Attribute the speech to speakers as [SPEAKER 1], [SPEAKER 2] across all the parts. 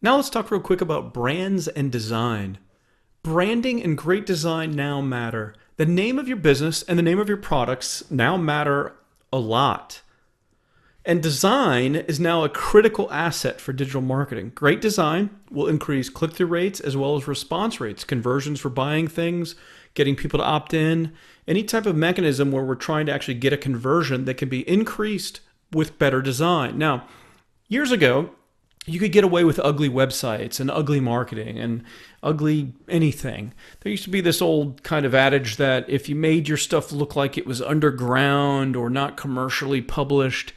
[SPEAKER 1] Now let's talk real quick about brands and design. Branding and great design now matter. The name of your business and the name of your products now matter a lot. And design is now a critical asset for digital marketing. Great design will increase click through rates as well as response rates, conversions for buying things, getting people to opt in, any type of mechanism where we're trying to actually get a conversion that can be increased with better design. Now, years ago, you could get away with ugly websites and ugly marketing and ugly anything. There used to be this old kind of adage that if you made your stuff look like it was underground or not commercially published,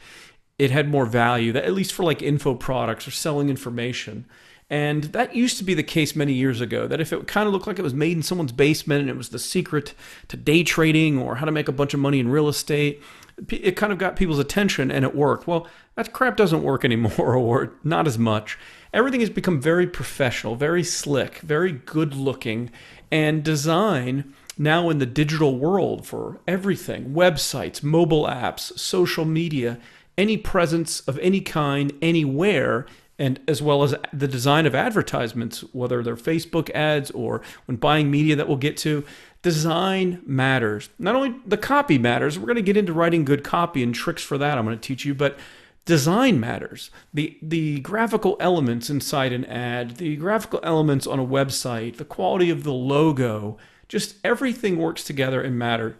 [SPEAKER 1] it had more value, that at least for like info products or selling information. And that used to be the case many years ago, that if it kind of looked like it was made in someone's basement and it was the secret to day trading or how to make a bunch of money in real estate, it kind of got people's attention and it worked. Well, that crap doesn't work anymore, or not as much. Everything has become very professional, very slick, very good looking, and design now in the digital world for everything: websites, mobile apps, social media, any presence of any kind, anywhere, and as well as the design of advertisements, whether they're Facebook ads or when buying media that we'll get to. Design matters. Not only the copy matters, we're going to get into writing good copy and tricks for that I'm going to teach you, but design matters. The graphical elements inside an ad, the graphical elements on a website, the quality of the logo, just everything works together and matters.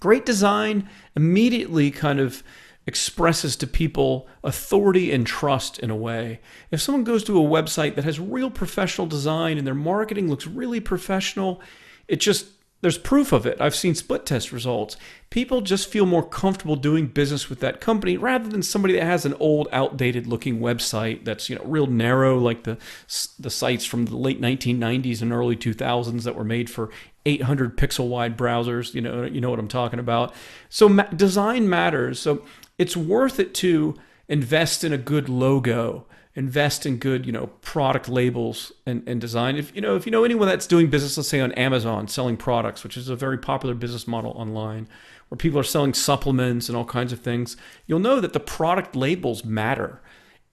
[SPEAKER 1] Great design immediately kind of expresses to people authority and trust in a way. If someone goes to a website that has real professional design and their marketing looks really professional, it just, there's proof of it. I've seen split test results. People just feel more comfortable doing business with that company rather than somebody that has an old, outdated looking website that's, real narrow, like the sites from the late 1990s and early 2000s that were made for 800 pixel wide browsers. You know what I'm talking about. So design matters. So it's worth it to invest in a good logo, invest in good, product labels and design. If you know anyone that's doing business, let's say on Amazon, selling products, which is a very popular business model online, where people are selling supplements and all kinds of things, you'll know that the product labels matter.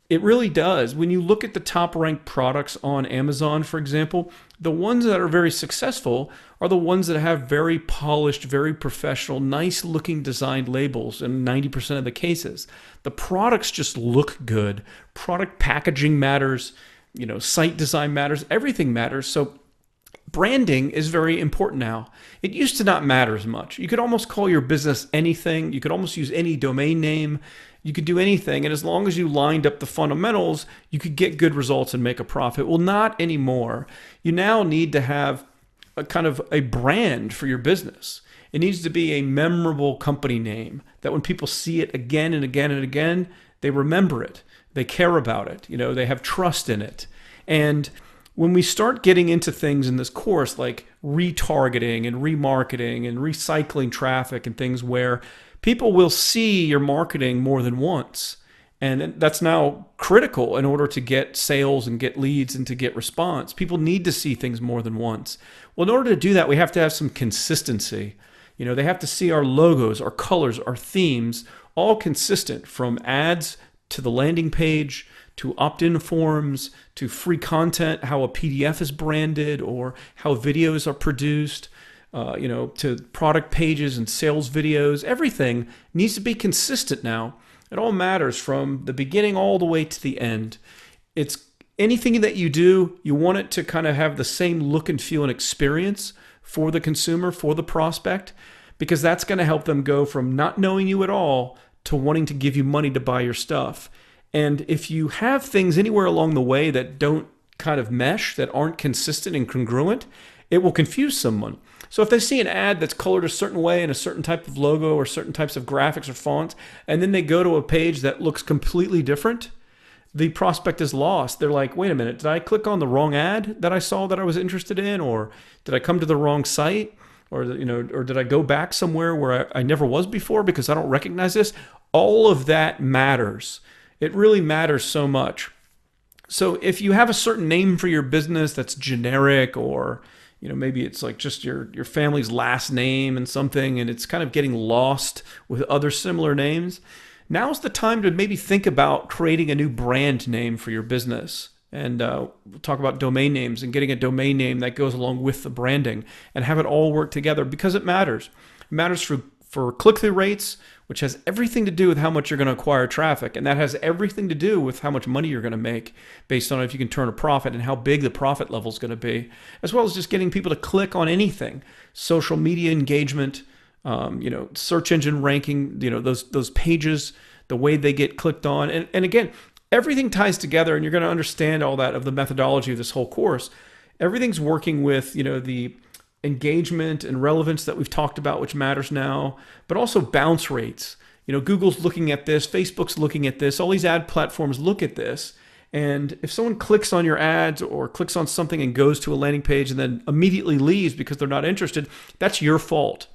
[SPEAKER 1] It really does. When you look at the top ranked products on Amazon, for example, the ones that are very successful are the ones that have very polished, very professional, nice looking designed labels in 90% of the cases. The products just look good. Product packaging matters, site design matters, everything matters. So branding is very important now. It used to not matter as much. You could almost call your business anything. You could almost use any domain name. You could do anything. And as long as you lined up the fundamentals, you could get good results and make a profit. Well, not anymore. You now need to have a kind of a brand for your business. It needs to be a memorable company name that when people see it again and again and again, they remember it. They care about it. They have trust in it. And when we start getting into things in this course like retargeting and remarketing and recycling traffic and things where people will see your marketing more than once, and that's now critical in order to get sales and get leads and to get response. People need to see things more than once. Well, in order to do that, we have to have some consistency. They have to see our logos, our colors, our themes, all consistent, from ads to the landing page, to opt-in forms, to free content, how a PDF is branded or how videos are produced, to product pages and sales videos. Everything needs to be consistent now. It all matters from the beginning all the way to the end. It's anything that you do, you want it to kind of have the same look and feel and experience for the consumer, for the prospect, because that's going to help them go from not knowing you at all to wanting to give you money to buy your stuff. And if you have things anywhere along the way that don't kind of mesh, that aren't consistent and congruent, it will confuse someone. So if they see an ad that's colored a certain way and a certain type of logo or certain types of graphics or fonts, and then they go to a page that looks completely different, the prospect is lost. They're like, wait a minute, did I click on the wrong ad that I saw that I was interested in? Or did I come to the wrong site? Or did I go back somewhere where I never was before because I don't recognize this? All of that matters. It really matters so much. So if you have a certain name for your business that's generic, or maybe it's like just your family's last name and something, and it's kind of getting lost with other similar names, now's the time to maybe think about creating a new brand name for your business. And we'll talk about domain names and getting a domain name that goes along with the branding and have it all work together because it matters. It matters for click-through rates, which has everything to do with how much you're going to acquire traffic. And that has everything to do with how much money you're going to make based on if you can turn a profit and how big the profit level is going to be, as well as just getting people to click on anything. Social media engagement, search engine ranking, those pages, the way they get clicked on. And again, everything ties together, and you're going to understand all that of the methodology of this whole course. Everything's working with, the engagement and relevance that we've talked about, which matters now, but also bounce rates. Google's looking at this, Facebook's looking at this, all these ad platforms look at this. And if someone clicks on your ads or clicks on something and goes to a landing page and then immediately leaves because they're not interested, that's your fault.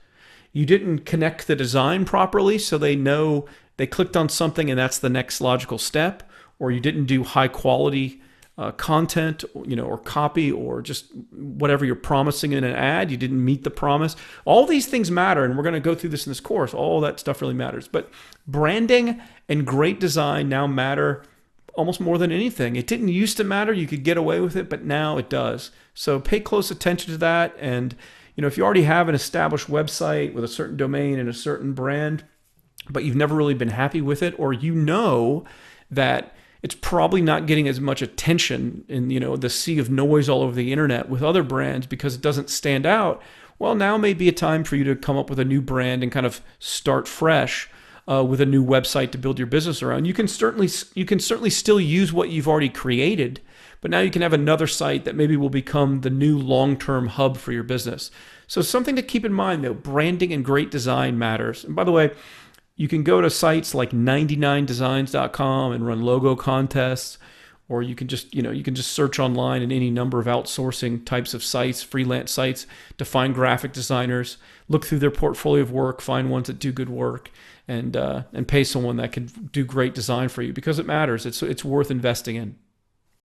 [SPEAKER 1] You didn't connect the design properly, so they know they clicked on something and that's the next logical step, or you didn't do high quality content, or copy, or just whatever you're promising in an ad, you didn't meet the promise. All these things matter, and we're going to go through this in this course. All that stuff really matters. But branding and great design now matter almost more than anything. It didn't used to matter. You could get away with it, but now it does. So pay close attention to that. And if you already have an established website with a certain domain and a certain brand, but you've never really been happy with it, or that it's probably not getting as much attention in the sea of noise all over the internet with other brands because it doesn't stand out. Well, now may be a time for you to come up with a new brand and kind of start fresh with a new website to build your business around. You can certainly still use what you've already created, but now you can have another site that maybe will become the new long-term hub for your business. So something to keep in mind, though, branding and great design matters. And by the way, you can go to sites like 99designs.com and run logo contests, or you can just search online in any number of outsourcing types of sites, freelance sites, to find graphic designers, look through their portfolio of work, find ones that do good work, and pay someone that can do great design for you because it matters. It's worth investing in.